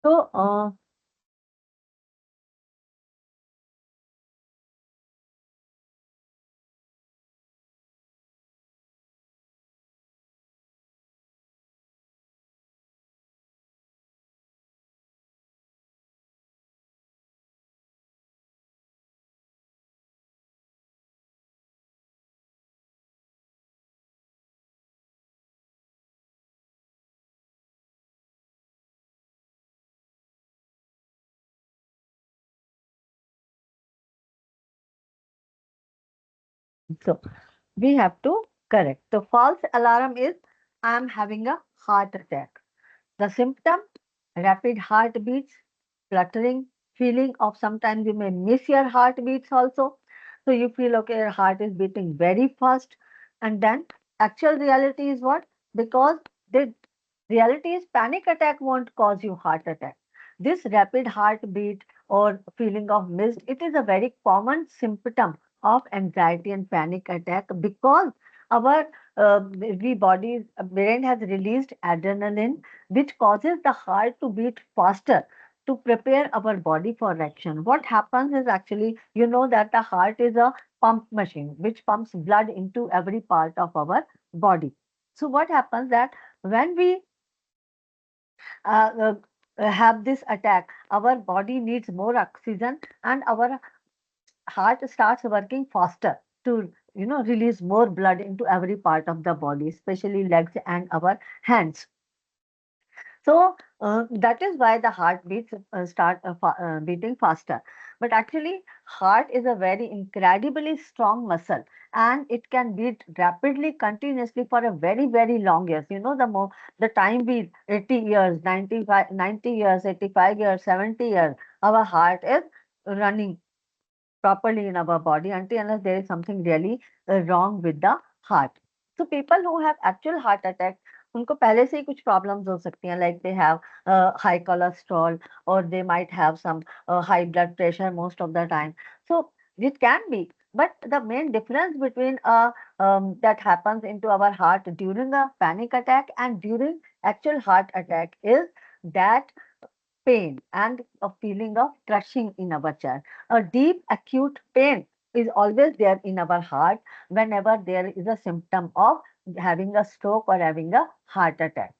तो so we have to correct. The false alarm is I am having a heart attack. The symptom, rapid heartbeats, fluttering, feeling of sometimes you may miss your heartbeats also. So you feel okay, your heart is beating very fast. And then actual reality is what? Because the reality is panic attack won't cause you heart attack. This rapid heartbeat or feeling of missed, it is a very common symptom of anxiety and panic attack because our we body's brain has released adrenaline which causes the heart to beat faster to prepare our body for action. What happens is actually, you know that the heart is a pump machine which pumps blood into every part of our body. So what happens that when we uh, have this attack, our body needs more oxygen and our heart starts working faster to release more blood into every part of the body, especially legs and our hands. So that is why the heartbeats start beating faster. But actually, heart is a very incredibly strong muscle, and it can beat rapidly, continuously for a very, very long years. You know, the time we 80 years, 95, 90 years, 85 years, 70 years, our heart is running properly in our body until unless there is something really wrong with the heart. So people who have actual heart attack, उनको पहले से ही कुछ problems हो सकती हैं, like they have high cholesterol or they might have some high blood pressure most of the time. So it can be, but the main difference between that happens into our heart during a panic attack and during actual heart attack is that pain and a feeling of crushing in our chest. A deep acute pain is always there in our heart whenever there is a symptom of having a stroke or having a heart attack.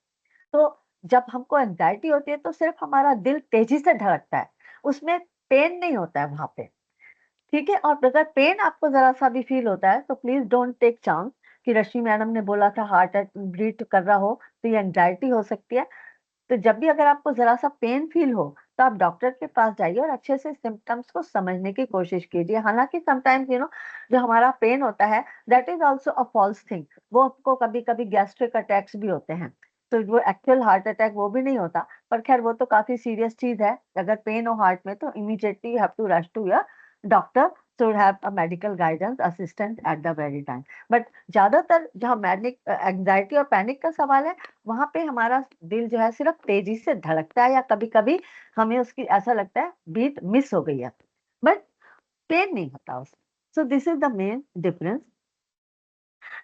तो जब हमको anxiety होती है तो सिर्फ हमारा दिल तेजी से धड़कता है, उसमें पेन नहीं होता है वहां पे। ठीक है, और अगर पेन आपको जरा सा भी फील होता है तो प्लीज डोंट टेक चांस कि रश्मि मैडम ने बोला था हार्ट बीट कर रहा हो तो ये एंजाइटी हो सकती है। तो जब भी अगर आपको जरा सा पेन फील हो तो आप डॉक्टर के पास जाइए और अच्छे से सिम्टम्स को समझने की कोशिश कीजिए। हालांकि समटाइम्स जो हमारा पेन होता है that is also a false thing, वो आपको कभी कभी गैस्ट्रिक अटैक्स भी होते हैं, तो वो एक्चुअल हार्ट अटैक वो भी नहीं होता। पर खैर वो तो काफी सीरियस चीज है, अगर पेन हो हार्ट में तो immediately you have to rush to your doctor, should have a medical guidance assistant at the very time. But ज्यादातर जहाँ मैनिक एंजाइटी और पैनिक का सवाल है वहां पे हमारा दिल जो है सिर्फ तेजी से धड़कता है या कभी कभी हमें उसकी ऐसा लगता है बीट मिस हो गई है, बट पेन नहीं होता उसमें। So this is the main difference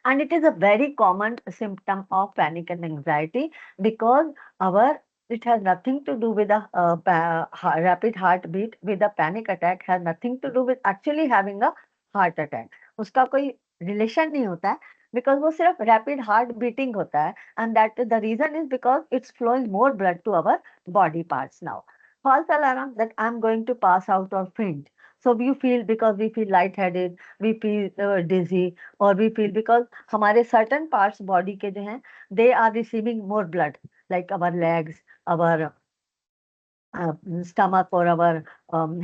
and it is a very common symptom of panic and anxiety because our it has nothing to do with a rapid heartbeat with a panic attack, has nothing to do with actually having a heart attack, उसका कोई relation नहीं होता है because वो सिर्फ rapid heart beating होता है and that the reason is because it's flowing more blood to our body parts. Now false alarm that I'm going to pass out or faint, so we feel because we feel lightheaded, we feel dizzy, or we feel because हमारे certain parts body के जो हैं they are receiving more blood like our legs, our stomach or our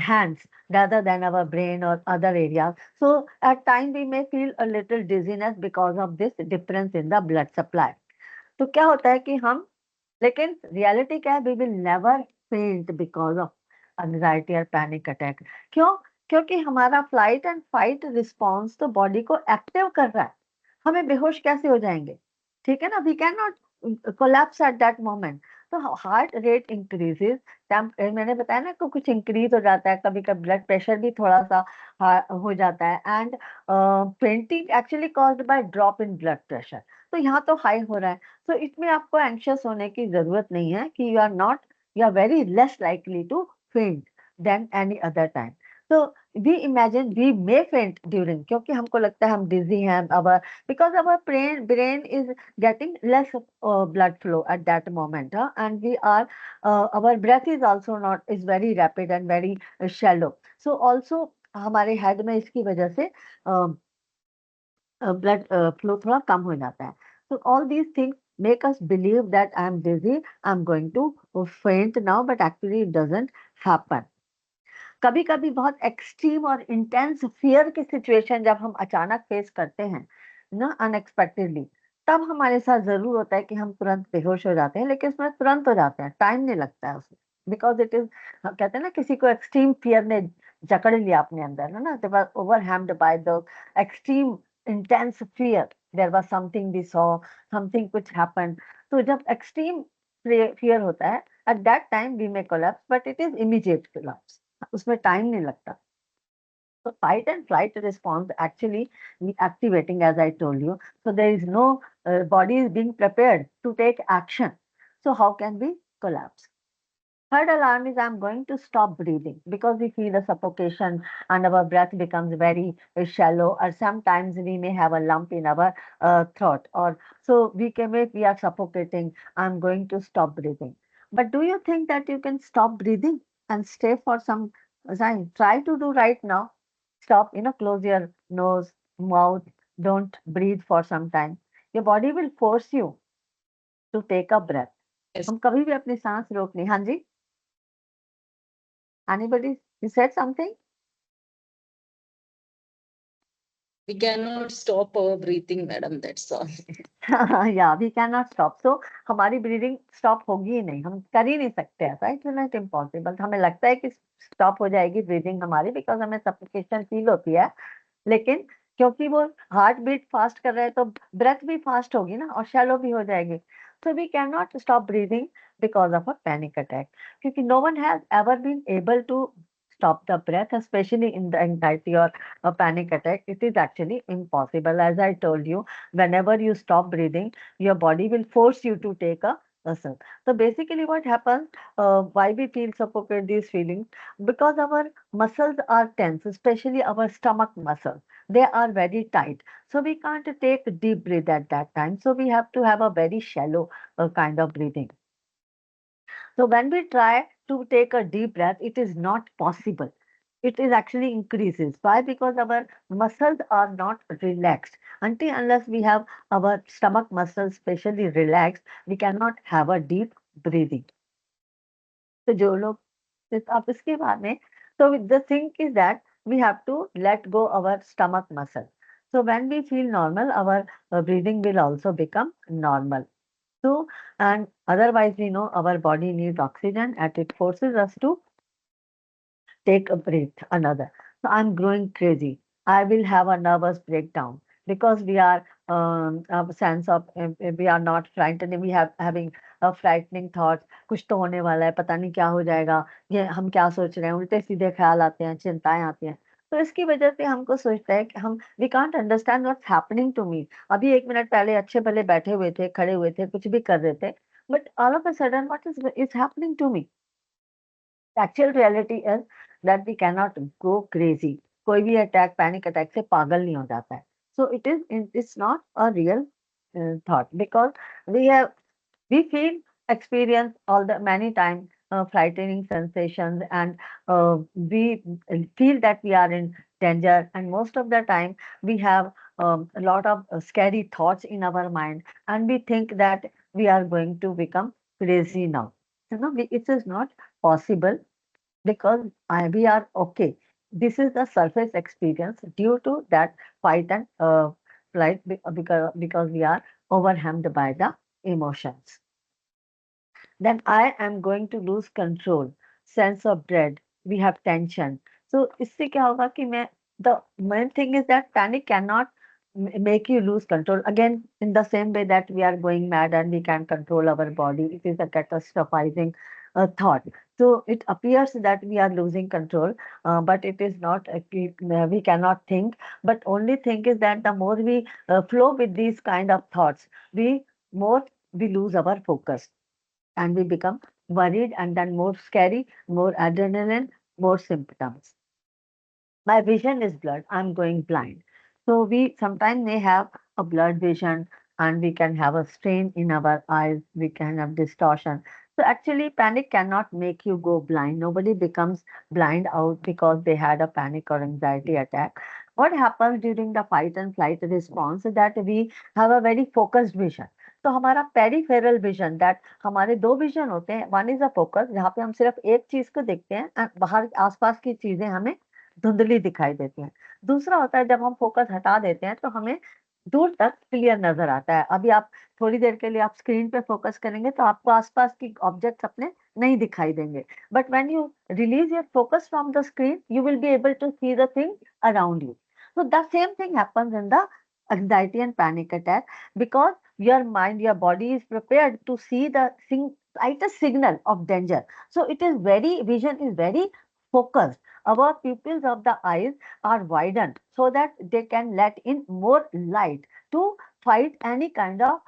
hands rather than our brain or other areas. So at times we may feel a little dizziness because of this difference in the blood supply. तो क्या होता है कि हम, लेकिन reality क्या है, we will never फेंट बिकॉज ऑफ एंजाइटी और पैनिक अटैक। क्यों? क्योंकि हमारा फ्लाइट एंड फाइट रिस्पॉन्स तो बॉडी को एक्टिव कर रहा है, हमें बेहोश कैसे हो जाएंगे? ठीक है ना, we can not collapse at that moment. तो हार्ट रेट इंक्रीजेस, मैंने बताया ना कि कुछ इंक्रीज हो जाता है, कभी कभी ब्लड प्रेशर भी थोड़ा सा हो जाता है and fainting actually caused by drop in blood pressure. तो यहाँ तो हाई हो रहा है, तो इसमें आपको एंग्शियस होने की जरूरत नहीं है कि you are not you are very less likely to faint than any other time. So we imagine we may faint during, क्योंकि हमको लगता है हम dizzy हैं, our because our brain is getting less blood flow at that moment, and we are our breath is also not is very rapid and very shallow. So also हमारे head में इसकी वजह से ब्लड फ्लो थोड़ा कम हो जाता है. So all these things make us believe that I am dizzy, I'm going to faint now, but actually it doesn't happen. कभी कभी बहुत एक्सट्रीम और इंटेंस फियर की सिचुएशन जब हम अचानक फेस करते हैं ना, अनएक्सपेक्टेडली, तब हमारे साथ जरूर होता है कि हम तुरंत बेहोश हो जाते हैं, लेकिन उसमें तुरंत हो जाते हैं, टाइम नहीं लगता है उसमें, बिकॉज इट इज, कहते हैं ना किसी को एक्सट्रीम फियर ने जकड़ लिया अपने अंदर, है ना, they were overwhelmed by the extreme intense fear, there was something we saw, something कुछ हैपेंड. तो जब एक्सट्रीम फियर होता है, at that time we may collapse, but it is immediate collapse, उसमें टाइम नहीं लगता. So fight and flight response actually activating, as I told you. So there is no body is being prepared to take action. So how can we collapse? Third alarm is I'm going to stop breathing, because we feel a suffocation and our breath becomes very shallow, or sometimes we may have a lump in our throat, or so we can make we are suffocating. I'm going to stop breathing. But do you think that you can stop breathing and stay for some time? Try to do right now. Stop, close your nose, mouth, don't breathe for some time. Your body will force you to take a breath. Yes, हम कभी भी अपनी सांस रोक नहीं. हाँ जी. Anybody? You said something? we cannot stop our breathing, madam. That's all. Yeah, we cannot stop. So हमारी breathing stop होगी ही नहीं, हम कर ही नहीं सकते ऐसा, इट विल नॉट इम्पॉसिबल. हमें लगता है कि स्टॉप हो जाएगी ब्रीदिंग हमारी, बिकॉज हमें सफोकेशन फील होती है, लेकिन क्योंकि वो हार्ट बीट फास्ट कर रहे हैं, तो ब्रेथ भी फास्ट होगी ना, और शैलो भी हो जाएगी. So we can not stop breathing because of a panic attack, क्योंकि no one has ever been able to stop the breath, especially in the anxiety or a panic attack. It is actually impossible. As I told you, whenever you stop breathing, your body will force you to take a sip. So basically, what happens? Why we feel suffocate these feelings? Because our muscles are tense, especially our stomach muscles. They are very tight. So we can't take deep breath at that time. So we have to have a very shallow kind of breathing. So when we try to take a deep breath, it is not possible. It is actually increases. Why? Because our muscles are not relaxed. Until unless we have our stomach muscles specially relaxed, we cannot have a deep breathing. तो जो लोग आप इसके बाद में, so the thing is that we have to let go our stomach muscle. So when we feel normal, our breathing will also become normal. So, and otherwise we know our body needs oxygen and it forces us to take a breath another. So I'm growing crazy. I will have a nervous breakdown because we are a sense of we are not frightened. We have having a frightening thoughts. कुछ तो होने वाला है, पता नहीं क्या हो जाएगा, ये हम क्या सोच रहे हैं, उल्टे सीधे ख्याल आते हैं, चिंताएं आती हैं. तो इसकी वजह से हमको सोचता है कि हम we can't understand what's happening to me. अभी 1 मिनट पहले अच्छे भले बैठे हुए थे, खड़े हुए थे, कुछ भी कर रहे थे, but all of a sudden what is happening to me. Actual reality is that we cannot go crazy. कोई भी अटैक पैनिक अटैक से पागल नहीं हो जाता है. So it's not a real thought, because we have we feel experience all the many time frightening sensations, and we feel that we are in danger, and most of the time we have a lot of scary thoughts in our mind, and we think that we are going to become crazy now. It is not possible, because we are okay. This is the surface experience due to that fight and flight, because we are overwhelmed by the emotions. Then I am going to lose control, sense of dread. We have tension. So इससे क्या होगा कि मैं, the main thing is that panic cannot make you lose control. Again, in the same way that we are going mad and we can control our body, it is a catastrophizing thought. So it appears that we are losing control, but it is not. We cannot think. But only thing is that the more we flow with these kind of thoughts, we more we lose our focus and we become worried, and then more scary, more adrenaline, more symptoms. My vision is blurred. I'm going blind. So we sometimes may have a blurred vision, and we can have a strain in our eyes. We can have distortion. So actually, panic cannot make you go blind. Nobody becomes blind out because they had a panic or anxiety attack. What happens during the fight and flight response is that we have a very focused vision. तो हमारा peripheral vision that हमारे दो vision होते हैं, one is a focus जहाँ पे हम सिर्फ एक चीज को देखते हैं and बाहर आसपास की चीजें हमें धुंधली दिखाई देती हैं। दूसरा होता है जब हम फ़ोकस हटा देते हैं तो हमें दूर तक क्लियर नज़र आता है। अभी आप थोड़ी देर के लिए आप स्क्रीन पे फ़ोकस करेंगे तो आपको आस-पास की ऑब्जेक्ट्स अपने नहीं दिखाई देंगे। But when you release your focus from the screen, you will be able to see the thing around you. So the same thing happens in the anxiety and panic attack because your mind, your body is prepared to see the slightest signal of danger. So it is very, vision is very focused. Our pupils of the eyes are widened so that they can let in more light to fight any kind of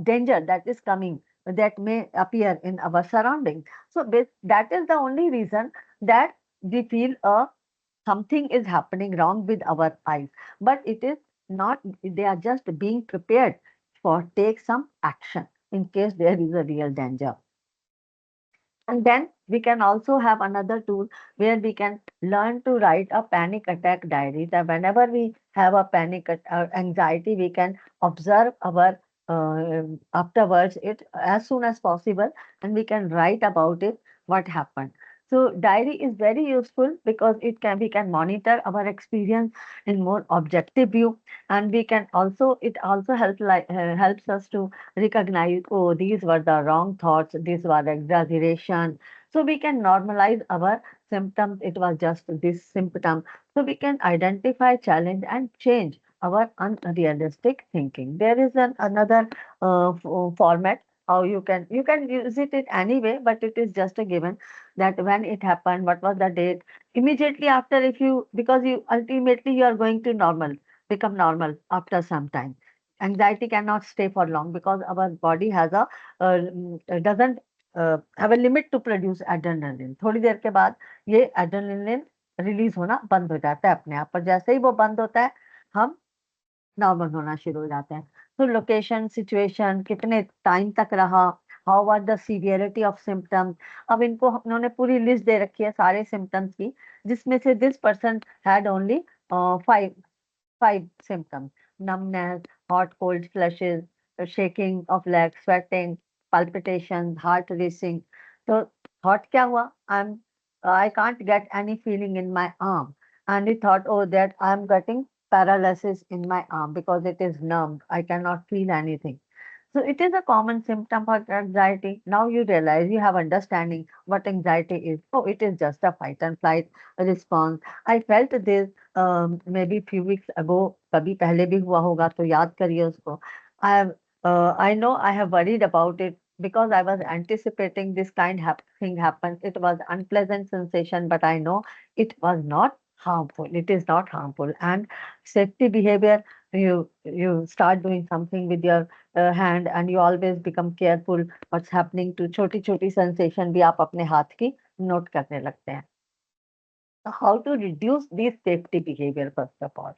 danger that is coming, that may appear in our surroundings. So that is the only reason that we feel something is happening wrong with our eyes, but it is not. They are just being prepared for take some action in case there is a real danger. And then we can also have another tool where we can learn to write a panic attack diary. That whenever we have a anxiety, we can observe our afterwards it as soon as possible, and we can write about it what happened. So diary is very useful because we can monitor our experience in more objective view, and we can also it also helps us to recognize, oh, these were the wrong thoughts, these were exaggeration. So we can normalize our symptoms. It was just this symptom. So we can identify, challenge, and change our unrealistic thinking. There is another format how you can use it anyway, but it is just a given that when it happened, what was the date. Immediately after, if you because you ultimately you are going to become normal after some time. Anxiety cannot stay for long because our body has a doesn't have a limit to produce adrenaline. थोड़ी देर के बाद ये adrenaline release होना बंद हो जाता है अपने आप, पर जैसे ही वो बंद होता है हम नॉर्मल होना शुरू हो जाते हैं। तो लोकेशन, सिचुएशन, कितने टाइम तक रहा, how was the severity of symptoms. अब इनको उन्होंने पूरी लिस्ट दे रखी है सारे सिम्पटम्स की, जिसमें से this person had only 5 5 symptoms: numbness, hot cold flushes, shaking of legs, sweating, palpitations, heart racing. So thought क्या हुआ? I can't get any feeling in my arm, and he thought, oh, that I'm getting paralysis in my arm because it is numb. I cannot feel anything. So it is a common symptom for anxiety. Now you realize you have understanding what anxiety is. Oh, it is just a fight and flight response. I felt this maybe few weeks ago. कभी पहले भी हुआ होगा तो याद करिए उसको. I know I have worried about it because I was anticipating this thing happen. It was unpleasant sensation, but I know it was not harmful. It is not harmful. And safety behavior, you start doing something with your hand, and you always become careful what's happening to छोटी छोटी sensation भी आप अपने हाथ की note करने लगते हैं. So how to reduce these safety behavior first of all.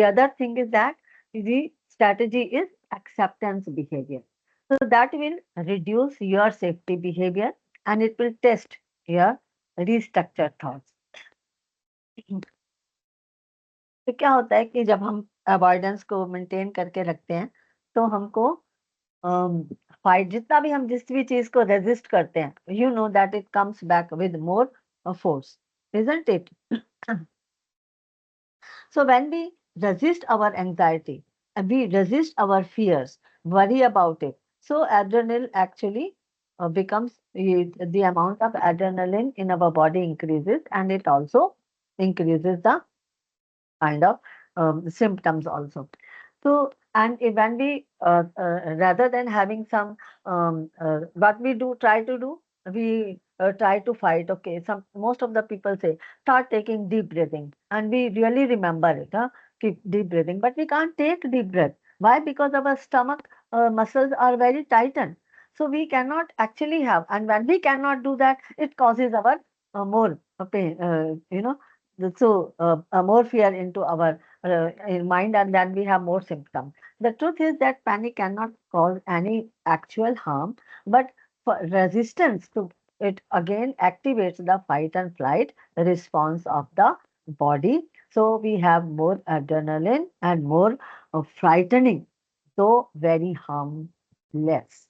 The other thing is that the strategy is acceptance behavior. So that will reduce your safety behavior and it will test your restructured thoughts. तो क्या होता है कि जब हम avoidance को maintain करके रखते हैं तो हमको फाइट जितना भी हम जिस भी चीज को रेजिस्ट करते हैं, you know that it comes back with more force, isn't it? So when we resist our anxiety and we resist our fears, worry about it, so adrenaline actually the amount of adrenaline in our body increases, and it also increases the kind of symptoms also. So, and when we, rather than having some, what we do, try to do, we try to fight. Okay, most of the people say, start taking deep breathing. And we really remember it, keep deep breathing. But we can't take deep breath. Why? Because our stomach muscles are very tightened. So we cannot actually have, and when we cannot do that, it causes our more pain, more fear into our mind, and then we have more symptoms. The truth is that panic cannot cause any actual harm, but for resistance to it again activates the fight and flight response of the body. So we have more adrenaline and more frightening, though very harmless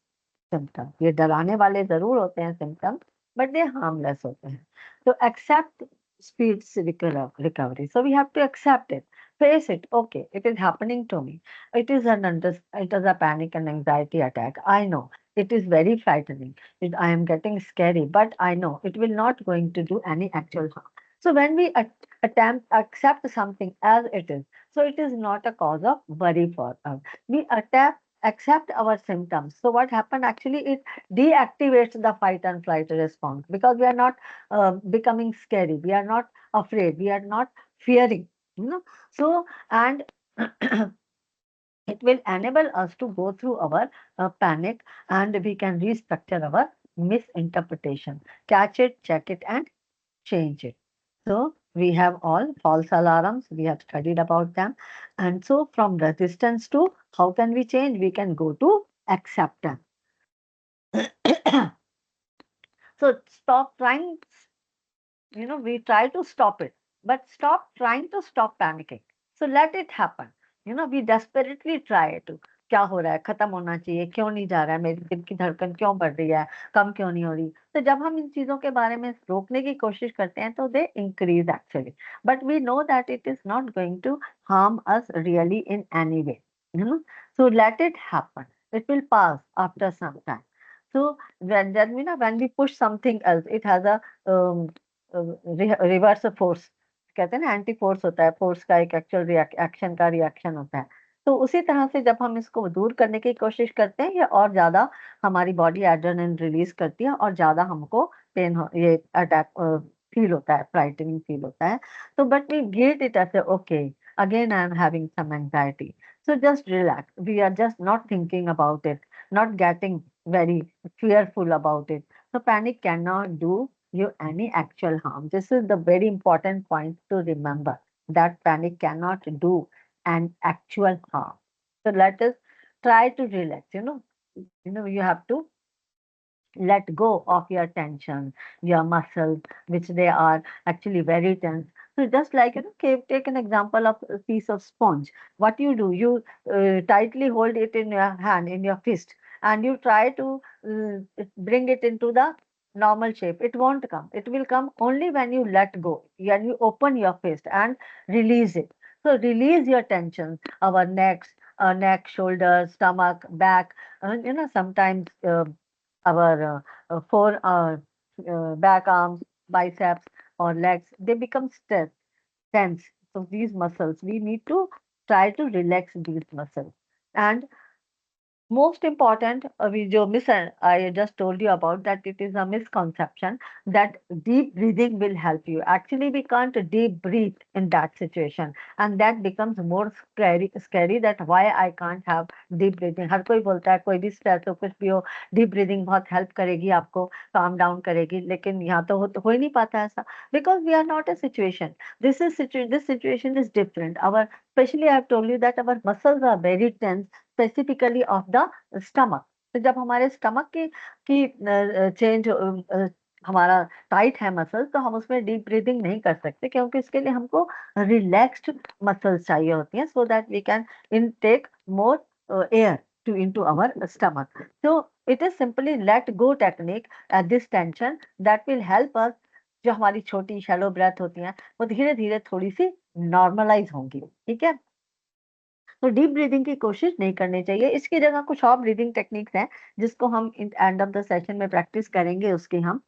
symptoms. ये डराने वाले जरूर होते हैं symptoms, but they harmless होते हैं. So accept speeds recovery. So we have to accept it, face it. Okay, it is happening to me. It is a panic and anxiety attack. I know it is very frightening. I am getting scary, but I know it will not going to do any actual harm. So when we attempt accept something as it is, so it is not a cause of worry for us. We accept our symptoms. So what happened actually, it deactivates the fight and flight response, because we are not becoming scary, we are not afraid, we are not fearing, you know. So and it will enable us to go through our panic, and we can restructure our misinterpretation, catch it, check it, and change it. So we have all false alarms, we have studied about them. And so from resistance to how can we change, we can go to acceptance. So stop trying, we try to stop it, but stop trying to stop panicking. So let it happen. We desperately try to, क्या हो रहा है, खत्म होना चाहिए, क्यों नहीं जा रहा है, मेरी दिल की धड़कन क्यों बढ़ रही है, कम क्यों नहीं हो रही. तो जब हम इन चीजों के बारे में रोकने की कोशिश करते हैं, तो they increase actually, but we know that it is not going to harm us really in any way. So let it happen, it will pass after some time. So when we push something else, it has a reverse force, कहते हैं ना, anti force होता है, force का एक actual action का reaction होता है. तो उसी तरह से जब हम इसको दूर करने की कोशिश करते हैं, ये और ज्यादा हमारी बॉडी एड्रेनलिन रिलीज करती है, और ज्यादा हमको ये अटैक फील होता है, फ्राइटनिंग फील होता है. तो but we get it as okay, again I am having some anxiety, so just relax. We are just not thinking about it, not getting very fearful about it. So panic cannot do you any actual harm. This is the very important point to remember, that panic cannot do an actual harm. So let us try to relax. You have to let go of your tension, your muscles, which they are actually very tense. So just like, take an example of a piece of sponge. What do, you tightly hold it in your hand, in your fist, and you try to bring it into the normal shape. It won't come. It will come only when you let go, when you open your fist and release it. So release your tension, our neck, shoulders, stomach, back. Sometimes our back arms, biceps, or legs, they become tense. So these muscles, we need to try to relax these muscles. And most important, I just told you about that, it is a misconception that deep breathing will help you. Actually, we can't deep breathe in that situation, and that becomes more scary that why I can't have deep breathing. हर कोई बोलता है, कोई भी stress हो, कुछ भी हो, deep breathing बहुत हेल्प करेगी, आपको काम डाउन करेगी, लेकिन यहाँ तो हो ही नहीं पाता ऐसा, because we are not a situation. This situation is different. Especially I have told you that our muscles are very tense, specifically of the stomach. तो जब हमारे स्टमक की चेंज, हमारा टाइट है मसल, तो हम उसमें डीप ब्रीदिंग नहीं कर सकते, क्योंकि इसके लिए हमको रिलैक्स्ड मसल्स चाहिए होती हैं, so that we can intake more air into our stomach. So it is simply let go technique at this tension that will help us. जो हमारी छोटी शैलो ब्रेथ होती हैं, वो धीरे धीरे थोड़ी सी नॉर्मलाइज होंगी. ठीक है, तो डीप ब्रीदिंग की कोशिश नहीं करनी चाहिए. इसकी जगह कुछ और ब्रीदिंग टेक्निक्स हैं, जिसको हम एंड ऑफ द सेशन में प्रैक्टिस करेंगे उसकी हम.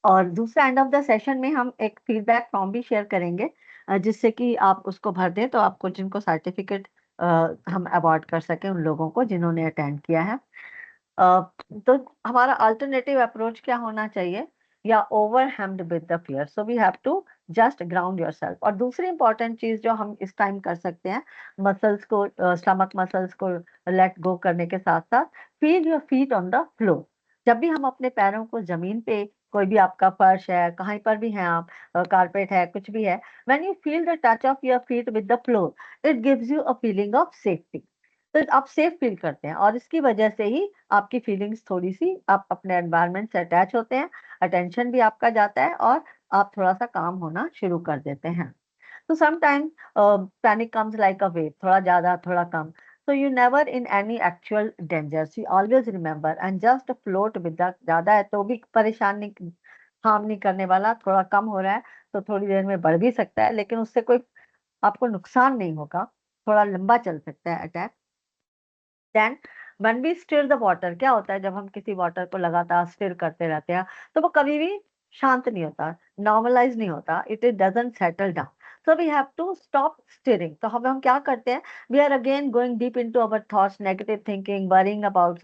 और दूसरा एंड ऑफ द सेशन में हम एक फीडबैक फॉर्म भी शेयर करेंगे, जिससे कि आप उसको भर दें, तो आपको जिनको सर्टिफिकेट हम अवार्ड कर सकें, उन लोगों को जिन्होंने अटेंड किया है. तो हमारा अल्टरनेटिव अप्रोच क्या होना चाहिए, या overwhelmed with the fear. So we have to just ground yourself. और दूसरी इंपॉर्टेंट चीज जो हम इस टाइम कर सकते हैं, मसल्स को, स्टमक मसल्स को लेट गो करने के साथ साथ, feel your feet on the floor. जब भी हम अपने पैरों को जमीन पे, कोई भी आपका फर्श है, कहीं पर भी हैं आप, कारपेट है, कुछ भी है, when you feel the touch of your feet with the floor, it gives you a feeling of safety. तो आप सेफ फील करते हैं, और इसकी वजह से ही आपकी फीलिंग्स थोड़ी सी, आप अपने एनवायरनमेंट से अटैच होते हैं, अटेंशन भी आपका जाता है, और आप थोड़ा सा काम होना शुरू कर देते हैं। तो sometime panic comes like a wave, थोड़ा ज्यादा थोड़ा कम। So you never in any actual danger. So always remember and just float with the, ज्यादा है तो भी परेशान नहीं, हार्म नहीं करने वाला, थोड़ा कम हो रहा है तो थोड़ी देर में बढ़ भी सकता है, लेकिन उससे कोई आपको नुकसान नहीं होगा, थोड़ा लंबा चल सकता है attack. Then when we stir the water, क्या होता है जब हम किसी वाटर को लगातार स्टिर करते रहते हैं, तो वो कभी भी शांत नहीं होता, नॉर्मलाइज नहीं होता, it is doesn't settle down. So we have to stop stirring. तो हम क्या करते हैं, we are again going deep into our thoughts, negative thinking, worrying about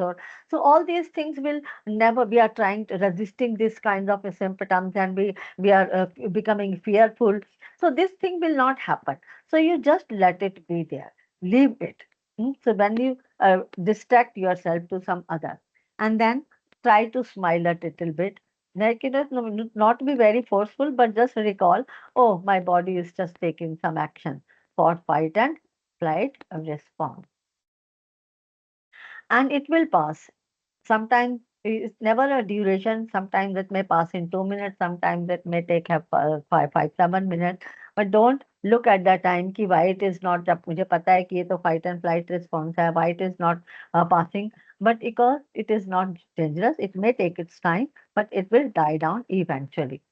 so all these things will never, we are trying to resisting this kind of symptoms, and we are becoming fearful. So this thing will not happen. So you just let it be there, leave it. So when you distract yourself to some other, and then try to smile a little bit, like, not be very forceful, but just recall, oh, my body is just taking some action for fight and flight response, and it will pass. Sometimes it's never a duration. Sometimes it may pass in 2 minutes. Sometimes it may take have 5, 7 minutes. But don't look at the time कि why it is not, जब मुझे पता है कि ये तो fight and flight response है, why it is not passing. But because it is not dangerous, it may take its time, but it will die down eventually.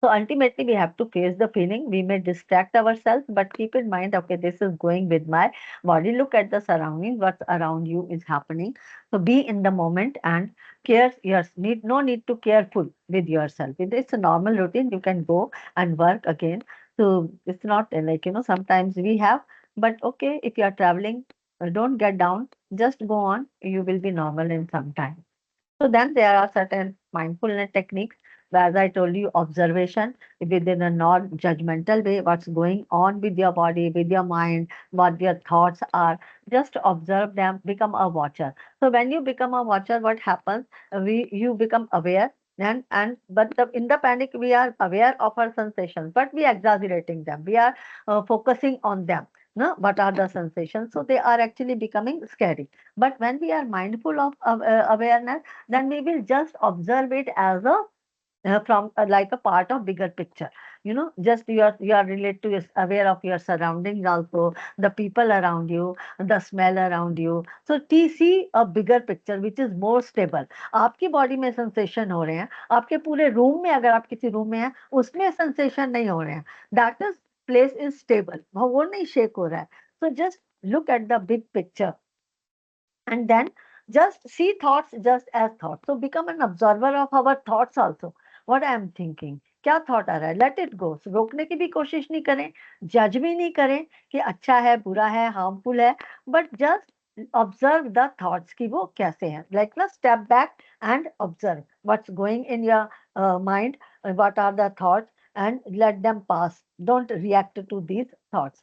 So ultimately, we have to face the feeling. We may distract ourselves, but keep in mind, okay, this is going with my body. Look at the surroundings, what's around you is happening. So be in the moment and care. Yes, no need to careful with yourself. It's a normal routine. You can go and work again. So it's not like, sometimes we have, but okay, if you are traveling, don't get down. Just go on. You will be normal in some time. So then there are certain mindfulness techniques. As I told you, observation within a non-judgmental way, what's going on with your body, with your mind, what your thoughts are. Just observe them, become a watcher. So when you become a watcher, what happens? You become aware. In the panic, we are aware of our sensations, but we are exaggerating them. We are focusing on them. No, what are the sensations? So they are actually becoming scary. But when we are mindful of awareness, then we will just observe it as a from like a part of bigger picture. Just you are related to, is aware of your surroundings, also the people around you, the smell around you. So see a bigger picture which is more stable. आपकी body में sensation हो रहे हैं, आपके पूरे room में, अगर आप किसी रूम में हैं उसमें सेंसेशन नहीं हो रहे हैं, that is place is stable, वो नहीं शेक हो रहा है. So just look at the big picture, and then just see thoughts just as thoughts. So become an observer of our thoughts also. What I am thinking, क्या thought आ रहा है, let it go. रोकने की भी कोशिश नहीं करें, जज भी नहीं करें कि अच्छा है, बुरा है, हार्मफुल है, but just observe the thoughts कि वो कैसे हैं. लाइक ना, step back and observe what's going in your mind, what are the thoughts, and let them pass. Don't react to these thoughts.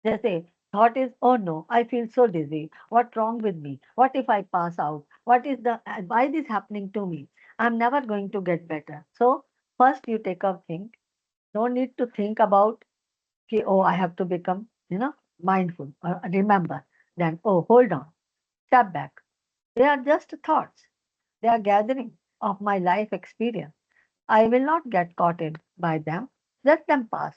जैसे thought is, oh no, I feel so dizzy. What's wrong with me? What if I pass out? Why this happening to me? I'm never going to get better. So first you take a think. No need to think about, okay, oh, I have to become, mindful. Remember. Then, oh, hold on. Step back. They are just thoughts. They are gathering of my life experience. I will not get caught in by them. Let them pass.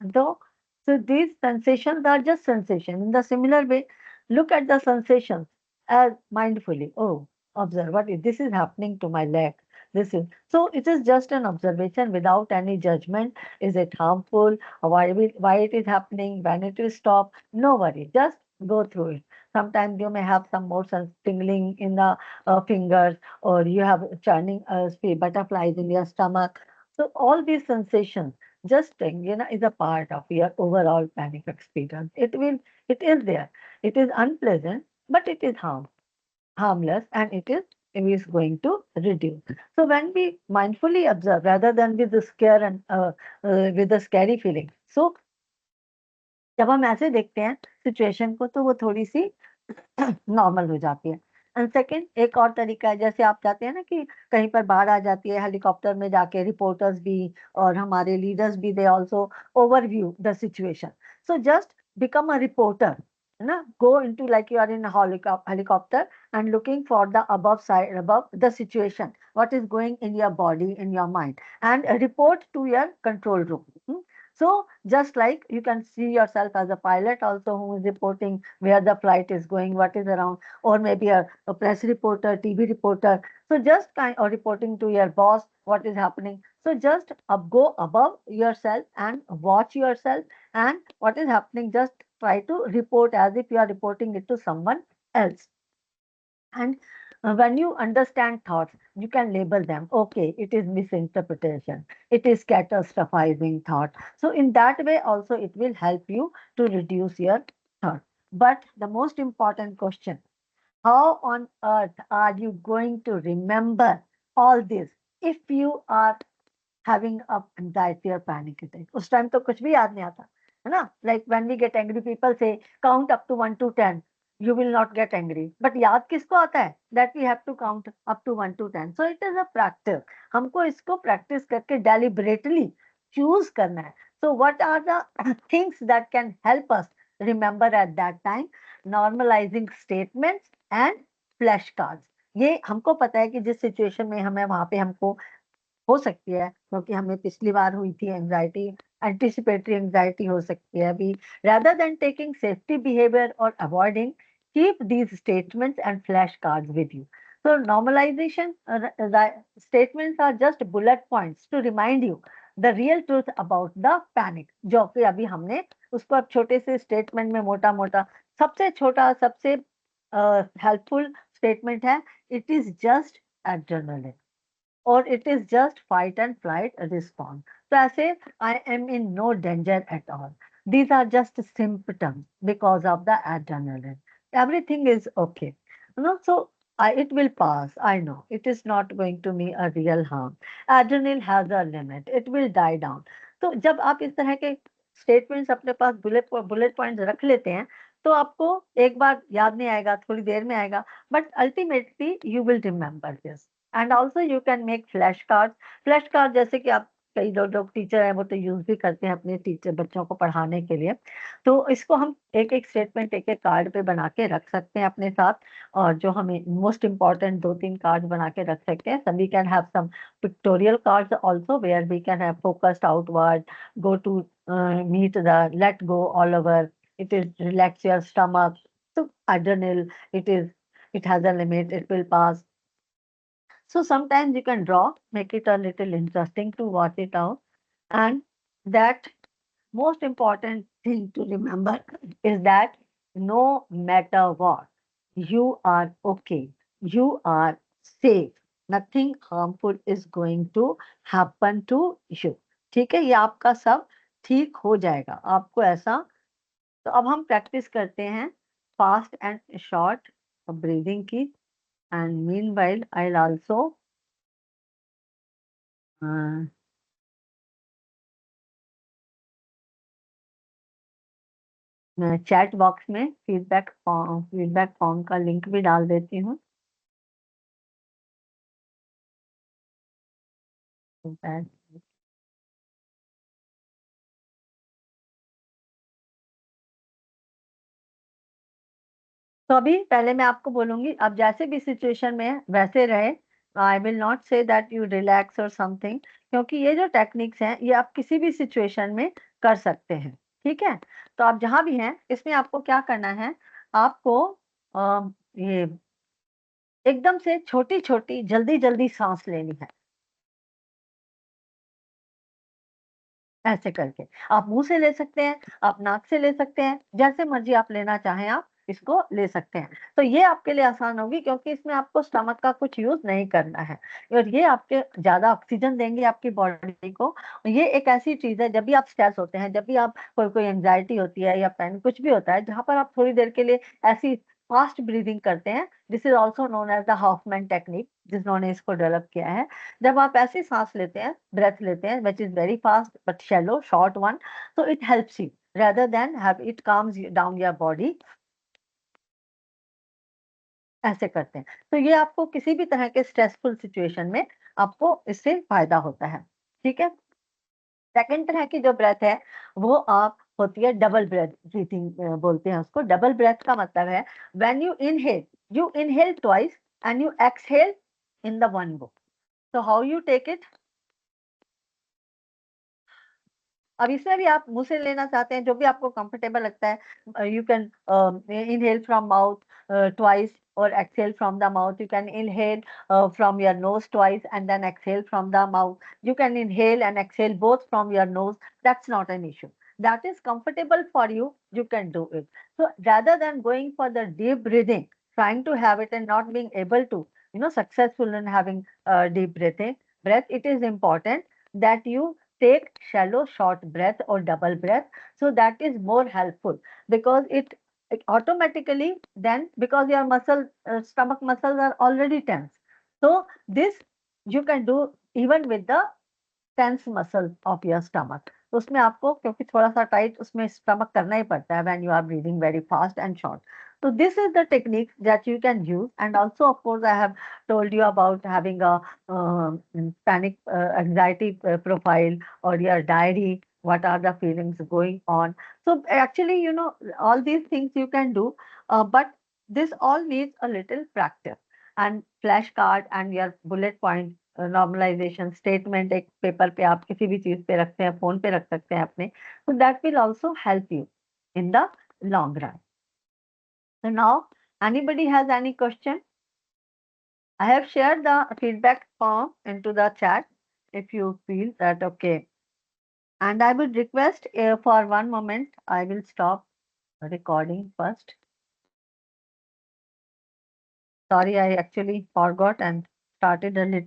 Though, so these sensations are just sensations. In the similar way, look at the sensations as mindfully. Oh, observe this is happening to my leg. This is so. It is just an observation without any judgment. Is it harmful? Or why it is happening? When it will stop? No worry. Just go through it. Sometimes you may have some motion tingling in the fingers, or you have churning butterflies in your stomach. So all these sensations, just is a part of your overall panic experience. It is there. It is unpleasant, but it is harmless, and it is is going to reduce. So when we mindfully observe rather than with the scare and with the scary feeling, so जब हम ऐसे देखते हैं situation को तो वो थोड़ी सी normal हो जाती है। एंड सेकंड एक और तरीका है, जैसे आप चाहते हैं ना कि कहीं पर बाढ़ आ जाती है, हेलीकॉप्टर में जाके रिपोर्टर्स भी और हमारे लीडर्स भी they also overview the situation. So just become a reporter, है ना, go into like you are in helicopter and looking for the above side, above the situation, what is going in your body, in your mind, and report to your control room. So just like you can see yourself as a pilot also who is reporting where the flight is going, what is around, or maybe a press reporter, TV reporter. So just kind of reporting to your boss what is happening. So just go above yourself and watch yourself and what is happening. Just try to report as if you are reporting it to someone else. And when you understand thoughts, you can label them. Okay, it is misinterpretation. It is catastrophizing thought. So in that way also it will help you to reduce your thought. But the most important question, how on earth are you going to remember all this if you are having a anxiety or panic attack? उस time तो कुछ भी याद नहीं आता, है ना? Like when we get angry, people say count up to 1 to 10. You will not get angry. But याद किसको आता है? That we have to count up to 1 to 10. So it is a practice. हमको इसको practice करके deliberately choose करना है. So what are the things that can help us remember at that time? Normalizing statements and flashcards. ये हमको पता है कि जिस सिचुएशन में हमें वहां पे हमको हो सकती है, क्योंकि हमें पिछली बार हुई थी एंजाइटी, एंटिसिपेटरी एंजाइटी हो सकती है अभी। Rather than taking safety behavior और avoiding, keep these statements and flash cards with you. So normalization statements are just bullet points to remind you the real truth about the panic, जो कि अभी हमने उसको अब छोटे से स्टेटमेंट में मोटा मोटा, सबसे छोटा सबसे हेल्पफुल स्टेटमेंट है, it is just adrenaline or it is just fight and flight response. So as if I am in no danger at all. These are just symptoms because of the adrenaline. Everything is okay. So it will pass. I know it is not going to be a real harm. Adrenaline has a limit. It will die down. तो जब आप इस तरह के statements अपने पास bullet points रख लेते हैं तो आपको एक बार याद नहीं आएगा, थोड़ी देर में आएगा, but ultimately you will remember this. And also you can make flash card. Flash card जैसे कि आप कई लोग टीचर हैं वो तो यूज भी करते हैं अपने टीचर बच्चों को पढ़ाने के लिए। तो इसको हम एक एक स्टेटमेंट एक एक कार्ड पे बना के रख सकते हैं अपने साथ, और जो हमें मोस्ट इम्पॉर्टेंट 2-3 कार्ड बना के रख सकते हैं। Some we can have some pictorial cards also where we can have focused outward, go to meet the let go all over, it is relax your stomach. So adrenaline, it has a limit, it will pass. So sometimes you can draw, make it a little interesting to watch it out. And that most important thing to remember is that no matter what, you are okay, you are safe, nothing harmful is going to happen to you. ठीक है, ये आपका सब ठीक हो जाएगा, आपको ऐसा। तो अब हम प्रैक्टिस करते हैं फास्ट एंड शॉर्ट ब्रीदिंग की। And meanwhile I will also मैं चैट बॉक्स में फीडबैक फॉर्म का लिंक भी डाल देती हूँ। तो अभी पहले मैं आपको बोलूंगी, अब जैसे भी सिचुएशन में है वैसे रहे। I will not say that you relax और समथिंग, क्योंकि ये जो टेक्निक्स हैं ये आप किसी भी सिचुएशन में कर सकते हैं। ठीक है, तो आप जहां भी हैं इसमें आपको क्या करना है, आपको ये एकदम से छोटी छोटी जल्दी जल्दी सांस लेनी है, ऐसे करके। आप मुंह से ले सकते हैं, आप नाक से ले सकते हैं, जैसे मर्जी आप लेना चाहें आप इसको ले सकते हैं। तो ये आपके लिए आसान होगी क्योंकि इसमें आपको स्टमक का कुछ यूज नहीं करना है, और ये आपके ज्यादा ऑक्सीजन देंगे आपकी बॉडी को। ये एक ऐसी चीज है, जब भी आप स्ट्रेस होते हैं, जब भी आप कोई एंजाइटी होती है या पैनिक कुछ भी होता है, जहां पर आप थोड़ी देर के लिए ऐसी फास्ट ब्रीदिंग करते हैं, this is also known as the Hoffman technique, जिन्होंने इसको डेवलप किया है। जब आप ऐसी सांस लेते हैं, ब्रेथ लेते हैं which is very fast but shallow, short one, so it helps you rather than have it calms you down your body। ऐसे करते हैं, तो ये आपको किसी भी तरह के स्ट्रेसफुल सिचुएशन में आपको इससे फायदा होता है। ठीक है। सेकंड तरह की जो ब्रेथ है वो आप होती है डबल ब्रेथ ब्रीथिंग, बोलते हैं उसको। डबल ब्रेथ का मतलब है when you inhale twice and you exhale in the one go. so how you take it? अब इसमें भी आप मुंह से लेना चाहते हैं, जो भी आपको कंफर्टेबल लगता है, you can inhale from mouth twice or exhale from the mouth. You can inhale from your nose twice and then exhale from the mouth. You can inhale and exhale both from your nose. That's not an issue. That is comfortable for you. You can do it. So rather than going for the deep breathing, trying to have it and not being able to, successful in having deep breath, it is important that you take shallow short breath or double breath. So that is more helpful because it automatically then, because your stomach muscles are already tense, so this you can do even with the tense muscle of your stomach। तो उसमें आपको क्योंकि थोड़ा सा tight उसमें stomach करना ही पड़ता है when you are breathing very fast and short। So this is the technique that you can use, and also of course I have told you about having a panic anxiety profile or your diary, what are the feelings going on। So actually, all these things you can do, but this all needs a little practice, and flashcard and your bullet point normalisation statement एक paper पे आप किसी भी चीज पे रखते हैं, phone पे रख सकते हैं अपने, so that will also help you in the long run। So now anybody has any question? I have shared the feedback form into the chat if you feel that okay, and I would request for one moment I will stop recording first। Sorry, I actually forgot and started a little